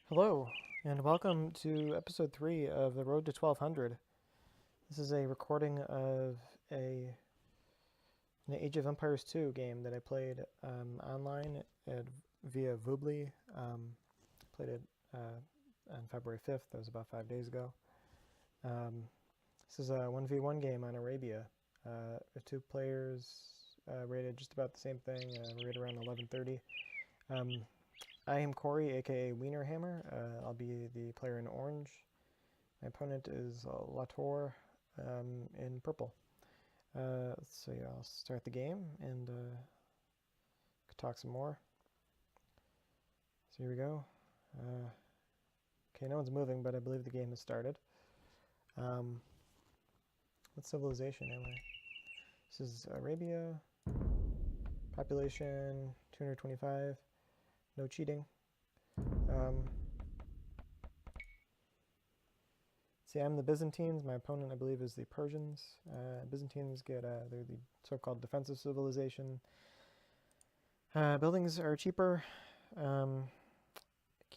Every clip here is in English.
Hello, and welcome to episode 3 of The Road to 1200. This is a recording of an Age of Empires 2 game that I played online via Voobly. Played it on February 5th, that was about 5 days ago. This is a 1v1 game on Arabia. Two players rated just about the same thing, right around 11:30. I am Corey, aka Wienerhammer. I'll be the player in orange. My opponent is Latour in purple. So yeah, I'll start the game and talk some more. So here we go. Okay, no one's moving, but I believe the game has started. What civilization am I? This is Arabia. Population 225. No cheating. See, I'm the Byzantines. My opponent, I believe, is the Persians. Byzantines they're the so-called defensive civilization. Buildings are cheaper.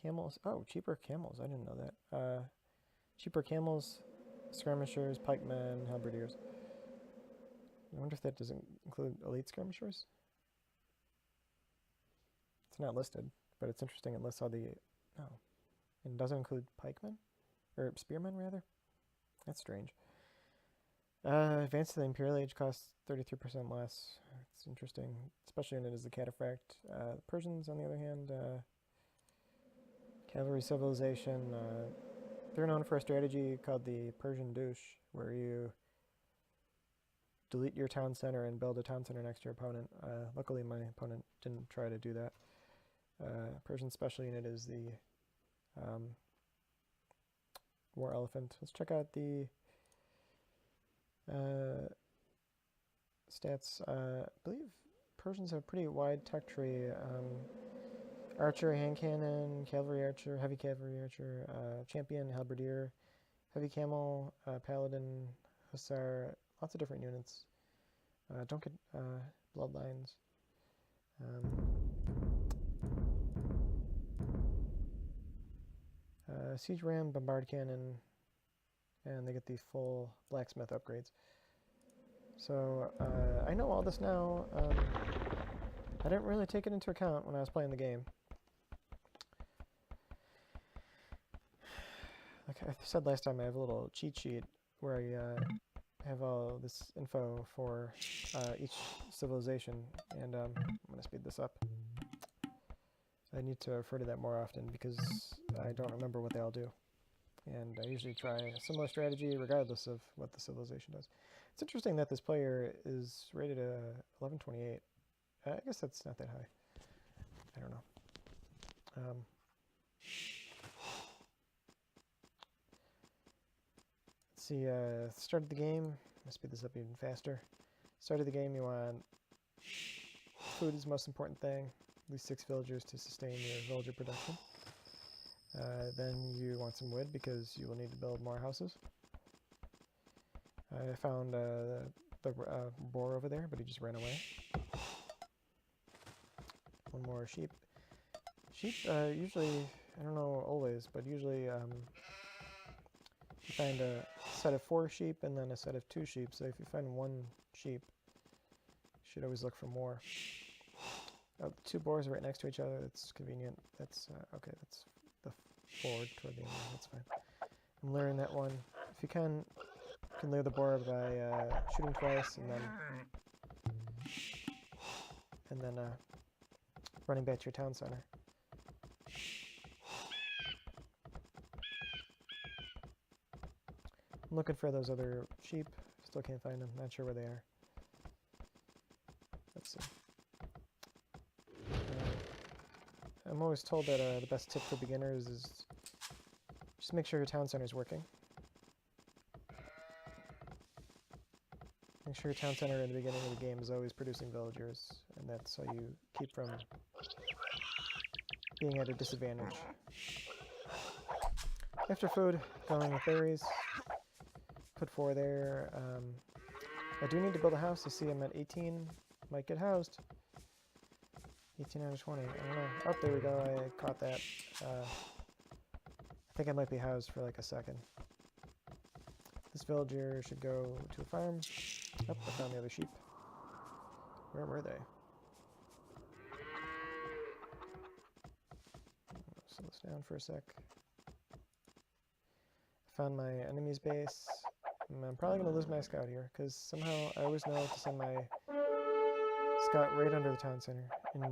Camels. Oh, cheaper camels. I didn't know that. Cheaper camels, skirmishers, pikemen, halberdiers. I wonder if that doesn't include elite skirmishers. It's not listed, but it's interesting. It lists all the... Oh. And doesn't include pikemen? Or spearmen, rather? That's strange. Advance to the Imperial Age costs 33% less. It's interesting, especially when it is the cataphract. Persians, on the other hand, cavalry civilization. They're known for a strategy called the Persian douche, where you delete your town center and build a town center next to your opponent. Luckily, my opponent didn't try to do that. Persian special unit is the War Elephant. Let's check out the stats. I believe Persians have pretty wide tech tree. Archer, hand cannon, cavalry archer, heavy cavalry archer, champion, halberdier, heavy camel, paladin, hussar, lots of different units. Don't get bloodlines. Siege ram, bombard cannon, and they get the full blacksmith upgrades. So I know all this now. I didn't really take it into account when I was playing the game. Like I said last time, I have a little cheat sheet where I have all this info for each civilization, and I'm going to speed this up. I need to refer to that more often because I don't remember what they all do. And I usually try a similar strategy regardless of what the civilization does. It's interesting that this player is rated 1128. I guess that's not that high. I don't know. Let's see, started the game. I'll speed this up even faster. Started the game, you want food is the most important thing. At least 6 villagers to sustain your villager production. Then you want some wood because you will need to build more houses. I found the boar over there, but he just ran away. One more sheep. Sheep, usually, I don't know always, but usually you find a set of 4 sheep and then a set of 2 sheep. So if you find 1 sheep, you should always look for more. 2 boars are right next to each other. That's convenient. That's okay. That's the forward toward the end. That's fine. I'm luring that one. If you can lure the boar by shooting twice and then running back to your town center. I'm looking for those other sheep. Still can't find them. Not sure where they are. Let's see. I'm always told that the best tip for beginners is just make sure your town center is working. Make sure your town center in the beginning of the game is always producing villagers, and that's how you keep from being at a disadvantage. After food, going with berries. Put 4 there. I do need to build a house. You see I'm at 18. Might get housed. 18 out of 20. I don't know. Oh, there we go. I caught that. think I might be housed for like a second. This villager should go to a farm. Oh, I found the other sheep. Where were they? Slow this down for a sec. I found my enemy's base. I'm probably going to lose my scout here, because somehow I always know to send my scout right under the town center, and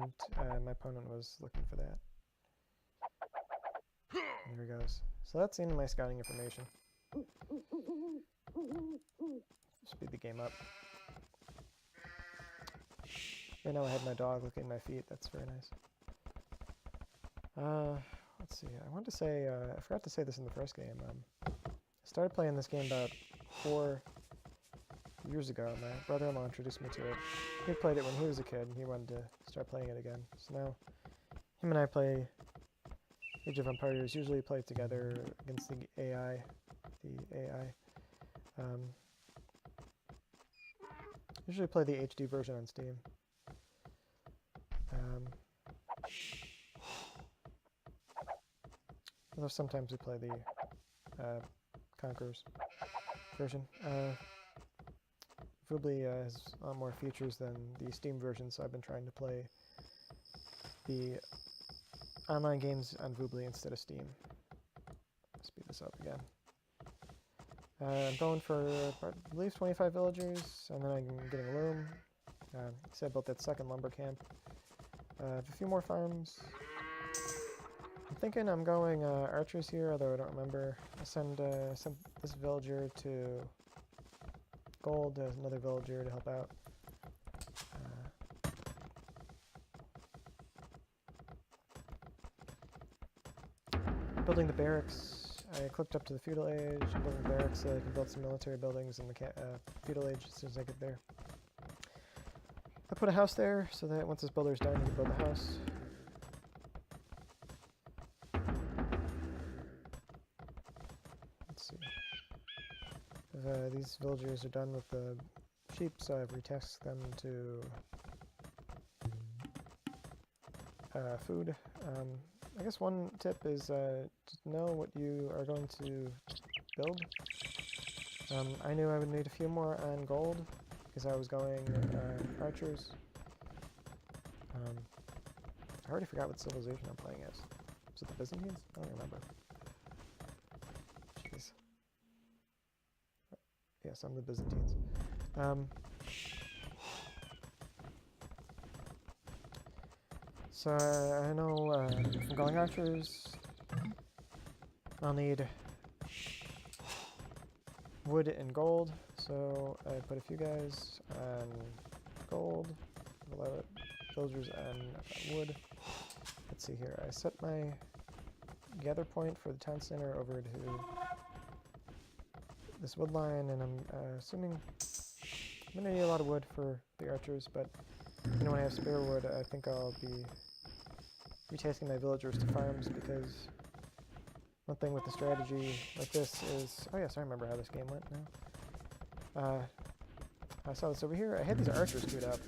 my opponent was looking for that. And there he goes. So that's the end of my scouting information. Speed the game up. Right now I have my dog looking at my feet. That's very nice. Let's see. I wanted to say, I forgot to say this in the first game. I started playing this game about 4 years ago. My brother-in-law introduced me to it. He played it when he was a kid, and he wanted to start playing it again. So now, him and I play Age of Empires. Usually play together against the AI. Usually play the HD version on Steam. Although sometimes we play the Conquerors version. Voobly has a lot more features than the Steam version, so I've been trying to play the online games on Voobly instead of Steam. Speed this up again. I'm going for, I believe, 25 villagers, and then I'm getting a loom. So I built that second lumber camp. I have a few more farms. I'm thinking I'm going archers here, although I don't remember. I send this villager to gold as another villager to help out. Building the barracks. I clicked up to the feudal age. I'm building the barracks so I can build some military buildings in the feudal age as soon as I get there. I put a house there so that once this builder's done, he can build the house. Let's see. If these villagers are done with the sheep, so I've retasked them to food. I guess one tip is to know what you are going to build. I knew I would need a few more on gold because I was going archers. I already forgot what civilization I'm playing as. Is it the Byzantines? I don't remember. Jeez. Yes, I'm the Byzantines. So I know if I'm going archers, I'll need wood and gold. So I put a few guys on gold, villagers on wood. Let's see here. I set my gather point for the town center over to this wood line, and I'm assuming I'm gonna need a lot of wood for the archers, but when I have spare wood, I think I'll be retasking my villagers to farms, because one thing with the strategy like this is... Oh yes, I remember how this game went now. I saw this over here. I had these archers queued up.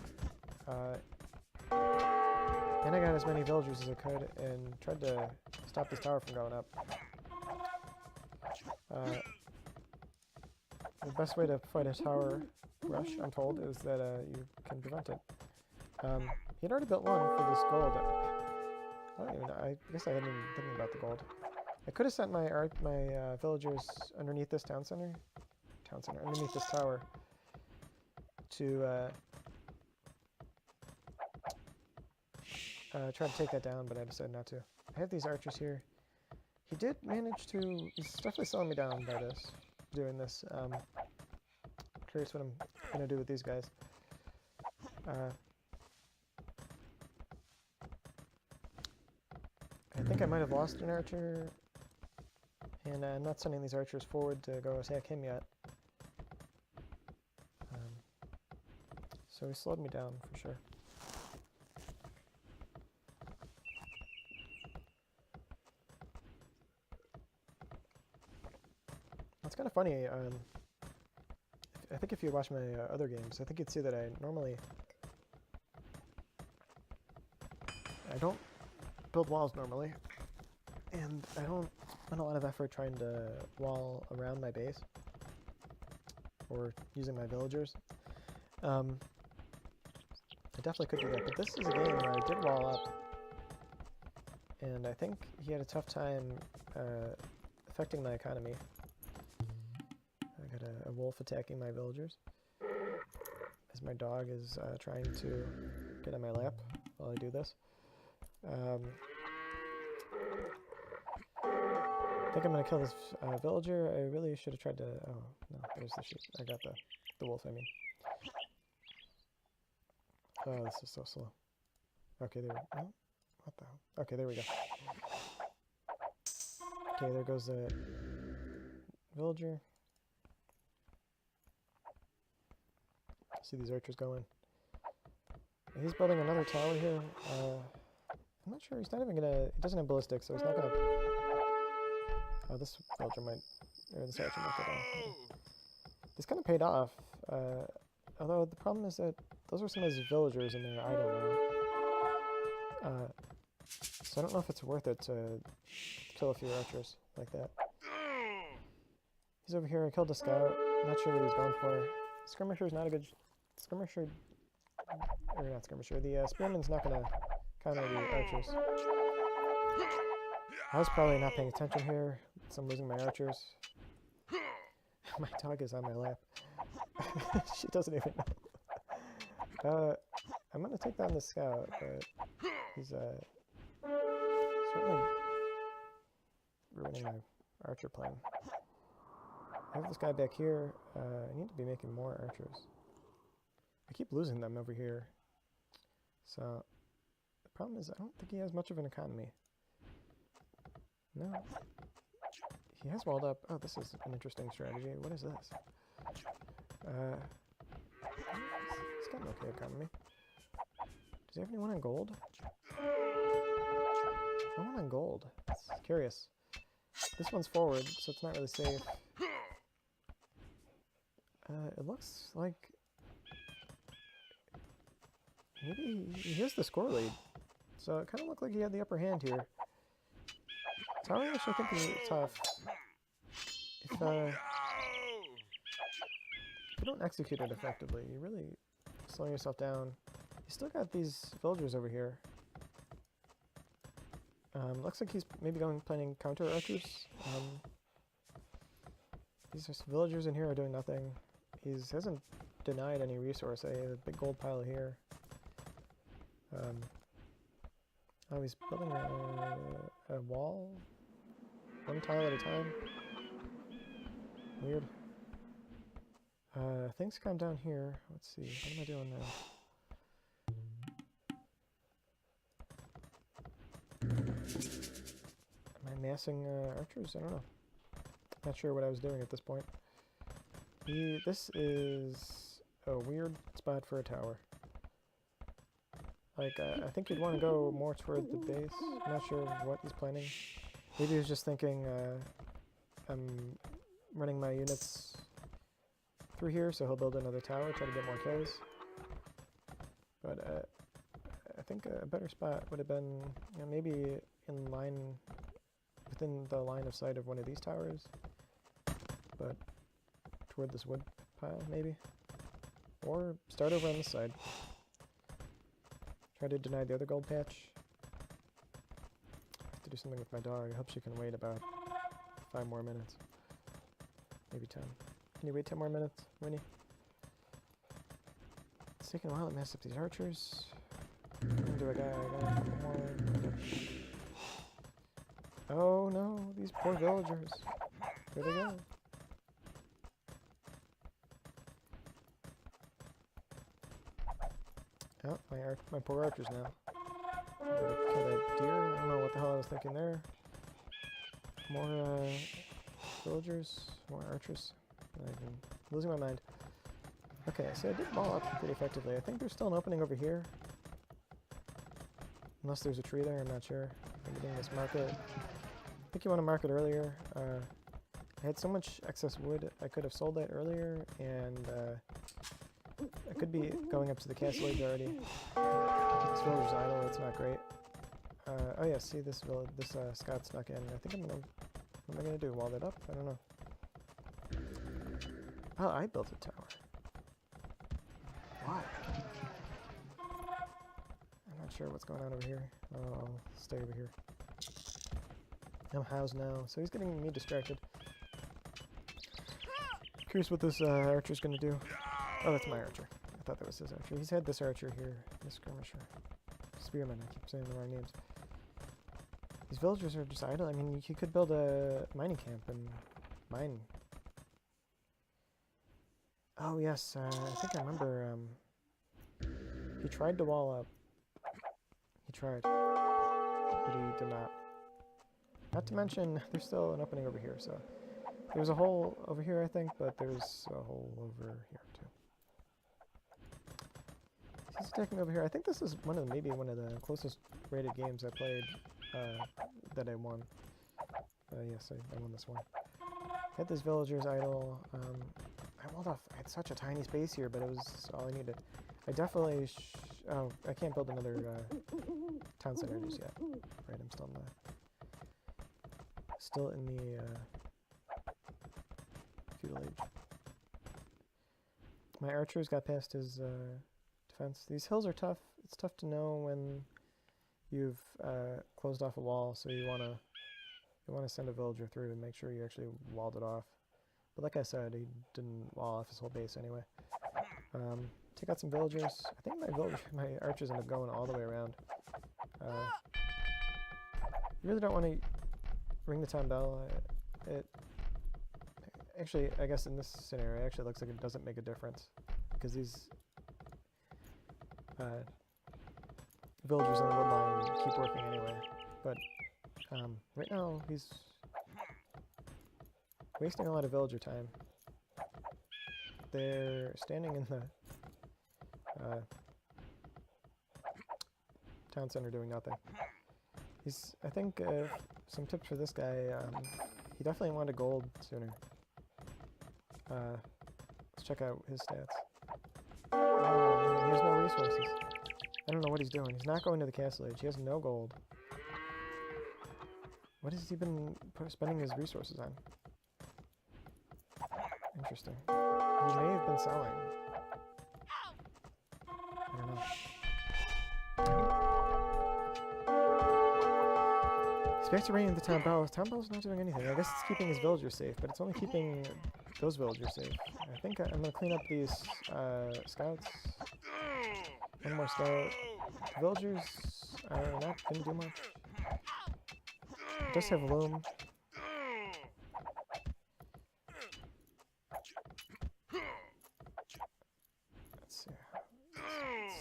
And I got as many villagers as I could and tried to stop this tower from going up. The best way to fight a tower rush, I'm told, is that you can prevent it. He had already built one for this gold. I don't even know. I guess I hadn't even thinking about the gold. I could have sent my villagers underneath this underneath this tower to try to take that down, but I decided not to. I have these archers here. He did manage to... He's definitely slowing me down by doing this. Curious what I'm going to do with these guys. I think I might have lost an archer, and I'm not sending these archers forward to go attack him yet. So he slowed me down for sure. It's kind of funny. I think if you watch my other games, I think you'd see that I don't build walls normally, and I don't spent a lot of effort trying to wall around my base, or using my villagers. I definitely could do that, but this is a game where I did wall up, and I think he had a tough time affecting my economy. I got a wolf attacking my villagers, as my dog is trying to get on my lap while I do this. I think I'm going to kill this villager. I really should have tried to... Oh, no, there's the sheep. I got the wolf, I mean. Oh, this is so slow. Okay, there we go. Oh, what the hell? Okay, there we go. Okay, there goes the villager. See these archers going. He's building another tower here. I'm not sure. He's not even gonna... He doesn't have ballistics, so he's not gonna... Oh, this villager might... Or this archer might go down. This kind of paid off. Although the problem is that those are some of his villagers and they're idle now. So I don't know if it's worth it to kill a few archers like that. He's over here. I killed a scout. I'm not sure what he's going for. Skirmisher is not a good... Skirmisher... Or not skirmisher. The spearman's not going to counter the archers. I was probably not paying attention here, so I'm losing my archers. My dog is on my lap. She doesn't even know. I'm going to take down the scout, but he's certainly ruining my archer plan. I have this guy back here. I need to be making more archers. I keep losing them over here. So, the problem is I don't think he has much of an economy. No. He has walled up. Oh, this is an interesting strategy. What is this? He's got an okay economy. Does he have anyone on gold? No one on gold. It's curious. This one's forward, so it's not really safe. It looks like... Maybe he has the score lead. So it kind of looked like he had the upper hand here. So I actually think it's tough. If you don't execute it effectively, you really slow yourself down. You still got these villagers over here. Looks like he's maybe planning counter archers. These villagers in here are doing nothing. He hasn't denied any resource. I have a big gold pile here. Oh, he's building a wall? One tile at a time? Weird. Things calm down here. Let's see. What am I doing now? Am I massing archers? I don't know. Not sure what I was doing at this point. This is a weird spot for a tower. Like, I think you'd want to go more toward the base. I'm not sure what he's planning. Maybe he was just thinking, I'm running my units through here, so he'll build another tower, try to get more kills. But I think a better spot would have been, you know, maybe in line, within the line of sight of one of these towers, but toward this wood pile, maybe. Or start over on this side. Try to deny the other gold patch. I have to do something with my dog. I hope she can wait about 5 more minutes. Maybe 10. Can you wait 10 more minutes, Winnie? It's taking a while to mess up these archers. Do I got a couple more? Oh no, these poor villagers. Where'd they go? Oh, my poor archers now. Kill that deer. I don't know what the hell I was thinking there. More villagers, more archers. I'm losing my mind. Okay, so I did ball up pretty effectively. I think there's still an opening over here. Unless there's a tree there, I'm not sure. I'm getting this market. I think you want to mark it earlier. I had so much excess wood, I could have sold that earlier, and I could be going up to the castle age already. This villager's idle, it's not great. Oh yeah, see this scout snuck in. I think I'm gonna What am I gonna do? Wall it up? I don't know. Oh, I built a tower. Why? I'm not sure what's going on over here. I'll stay over here. I'm housed now, so he's getting me distracted. Curious what this archer's gonna do. Oh, that's my archer. I thought that was his archer. He's had this archer here. This skirmisher. Spearman, I keep saying the wrong names. These villagers are just idle. I mean, you could build a mining camp and mine. Oh, yes, I think I remember, he tried to wall up. He tried, but he did not. Not to mention, there's still an opening over here, so... There's a hole over here, I think, but there's a hole over here, too. He's attacking over here. I think this is maybe one of the closest rated games I played, that I won. Yes, I won this one. Had these villagers idle. I walled off. I had such a tiny space here, but it was all I needed. I definitely... oh, I can't build another town center just yet. Right, I'm still in the feudal age. My archers got past his defense. These hills are tough. It's tough to know when you've closed off a wall, so you want to send a villager through and make sure you actually walled it off. But like I said, he didn't wall off his whole base anyway. Take out some villagers. I think my archers end up going all the way around. You really don't want to ring the town bell. Actually, I guess in this scenario, it actually looks like it doesn't make a difference because these villagers on the woodline keep working anyway. But right now, he's wasting a lot of villager time. They're standing in the town center doing nothing. I think some tips for this guy, he definitely wanted gold sooner. Let's check out his stats. Oh, he has no resources. I don't know what he's doing. He's not going to the castle age. He has no gold. What has he been spending his resources on? Interesting. He may have been selling. I don't know. He's back to ringing the town bell. Town bell's not doing anything. I guess it's keeping his villagers safe, but it's only keeping those villagers safe. I think I'm going to clean up these scouts. One more scout. Villagers are not going to do much. It does have loom. Let's see.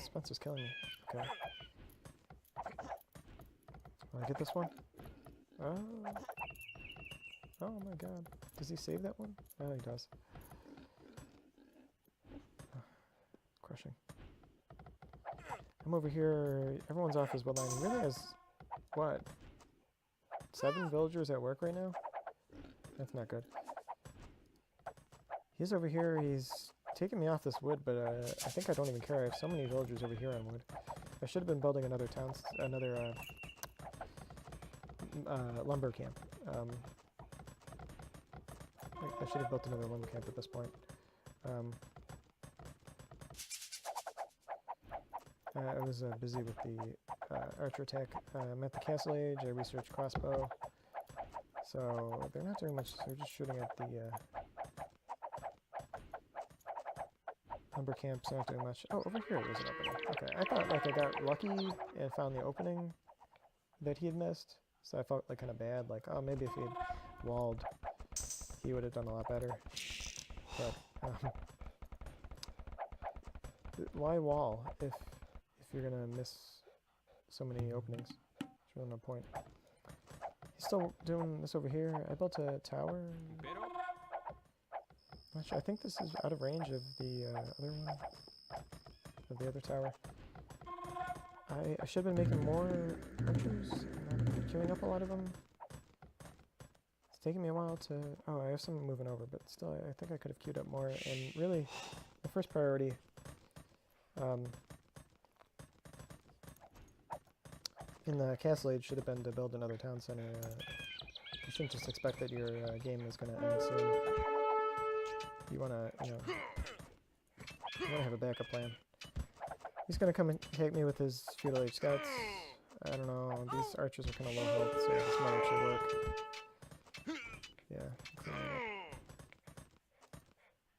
Spencer's killing me. Okay. Will I get this one? Oh. Oh my god. Does he save that one? Oh, he does. Crushing. I'm over here. Everyone's off his woodline. He really has, what, 7 villagers at work right now? That's not good. He's over here. He's taking me off this wood, but I think I don't even care. I have so many villagers over here on wood. I should have been building another lumber camp. I should have built another lumber camp at this point. I was busy with the archer attack. I'm at the castle age. I researched crossbow. So they're not doing much. They're just shooting at the lumber camps. They're not doing much. Oh, over here there's an opening. Okay, I thought like I got lucky and found the opening that he had missed. So I felt like kind of bad. Like, oh, maybe if he had walled, he would have done a lot better. But why wall if you're gonna miss so many openings? There's really no point. He's still doing this over here. I built a tower. Not sure. I think this is out of range of the other one, of the other tower. I should have been making more archers. I'm queuing up a lot of them. It's taking me a while to... Oh, I have some moving over, but still, I think I could have queued up more. And really, the first priority... in the castle age should have been to build another town center shouldn't just expect that your game is going to end soon. You want to, you want to have a backup plan. He's going to come and take me with his feudal age scouts. I don't know, these archers are kind of low health, so this might actually work. Yeah, clean that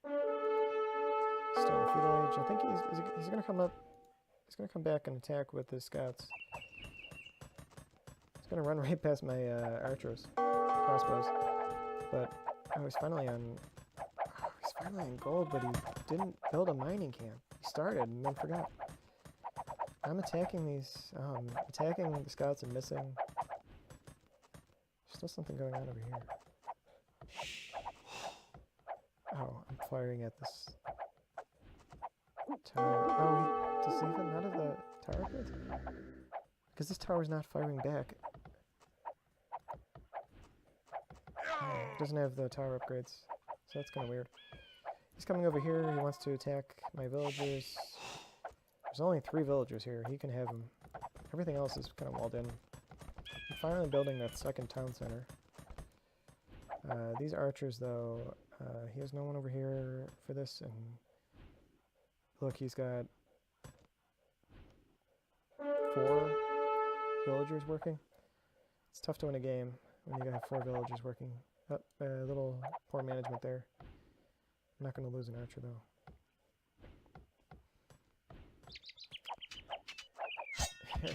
up. Still in feudal age. I think he's going to come up. He's going to come back and attack with his scouts. He's going to run right past my archers, crossbows. But he's finally on gold, but he didn't build a mining camp. He started and then forgot. I'm attacking these, attacking the scouts and missing. There's still something going on over here. Oh, I'm firing at this tower. Oh, does he even out of the tower upgrades? Because this tower's not firing back. It doesn't have the tower upgrades, so that's kind of weird. He's coming over here. He wants to attack my villagers. There's only 3 villagers here. He can have them. Everything else is kind of walled in. I'm finally building that second town center. These archers, though, he has no one over here for this. And look, he's got 4 villagers working. It's tough to win a game when you have 4 villagers working. Oh, a little poor management there. I'm not going to lose an archer, though.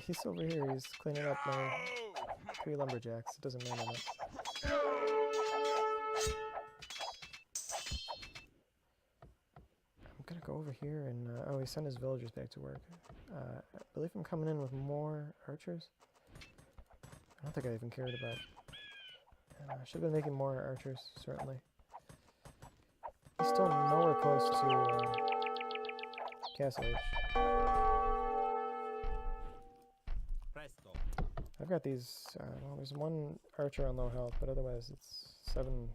He's over here. He's cleaning up my 3 lumberjacks. It doesn't matter much. I'm going to go over here and... oh, he sent his villagers back to work. I believe I'm coming in with more archers. I don't think I even cared about... I should have been making more archers, certainly. He's still nowhere close to Castle Age. I've got these, well, there's 1 archer on low health, but otherwise it's 7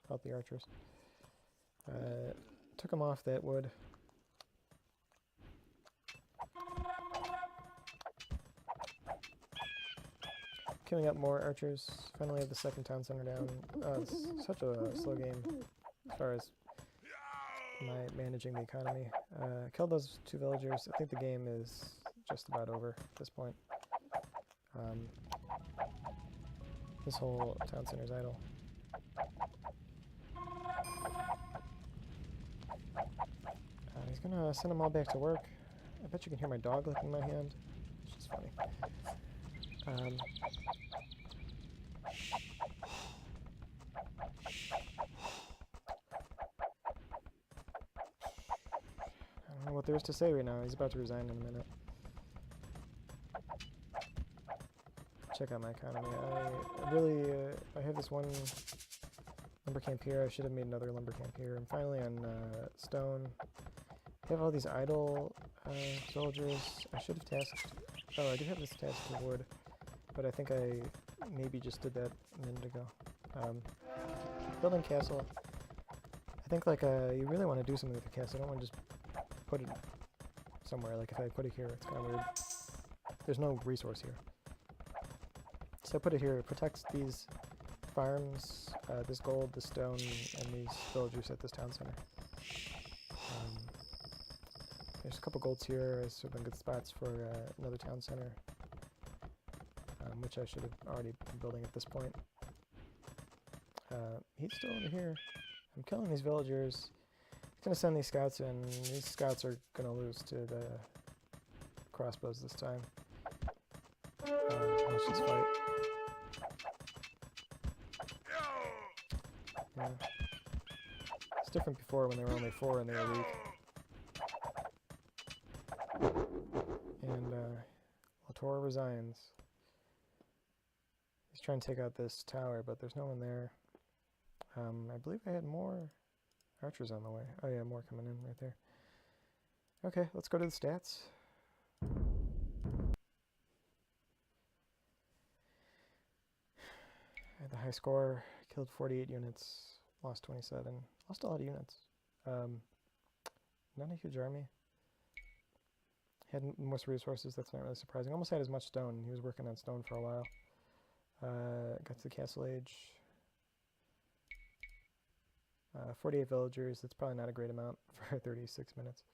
healthy archers. Took him off that wood. Killing up more archers. Finally have the second town center down. It's such a slow game as far as managing the economy. Killed those 2 villagers. I think the game is just about over at this point. This whole town center is idle. He's gonna send them all back to work. I bet you can hear my dog licking my hand. It's just funny. I don't know what there is to say right now. He's about to resign in a minute. Check out my economy. I really, I have this 1 lumber camp here. I should have made another lumber camp here. I'm finally on stone. I have all these idle soldiers. I should have tasked... Oh, I do have this task to wood, but I think I maybe just did that a minute ago. Building castle. I think like you really want to do something with the castle. I don't want to just put it somewhere. Like if I put it here, it's kind of weird. There's no resource here. So I put it here. It protects these farms, this gold, this stone, and these villagers at this town center. There's a couple golds here. There's been good spots for another town center, which I should have already been building at this point. He's still over here. I'm killing these villagers. He's going to send these scouts in. These scouts are going to lose to the crossbows this time. Let's just fight. Yeah. It's different before when there were only 4 and they were weak. And Latour resigns. He's trying to take out this tower, but there's no one there. I believe I had more archers on the way. Oh yeah, more coming in right there. Okay, let's go to the stats. I had the high score, killed 48 units, lost 27. Lost a lot of units. Not a huge army. Had most resources, that's not really surprising. Almost had as much stone. He was working on stone for a while. Got to the Castle Age. 48 villagers, that's probably not a great amount for 36 minutes.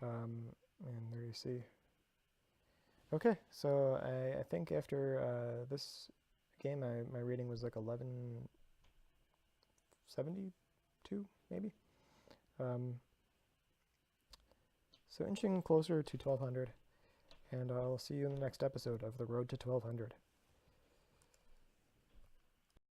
And there you see. Okay, so I think after this game, my rating was like 1172, maybe. So inching closer to 1200, and I'll see you in the next episode of The Road to 1200.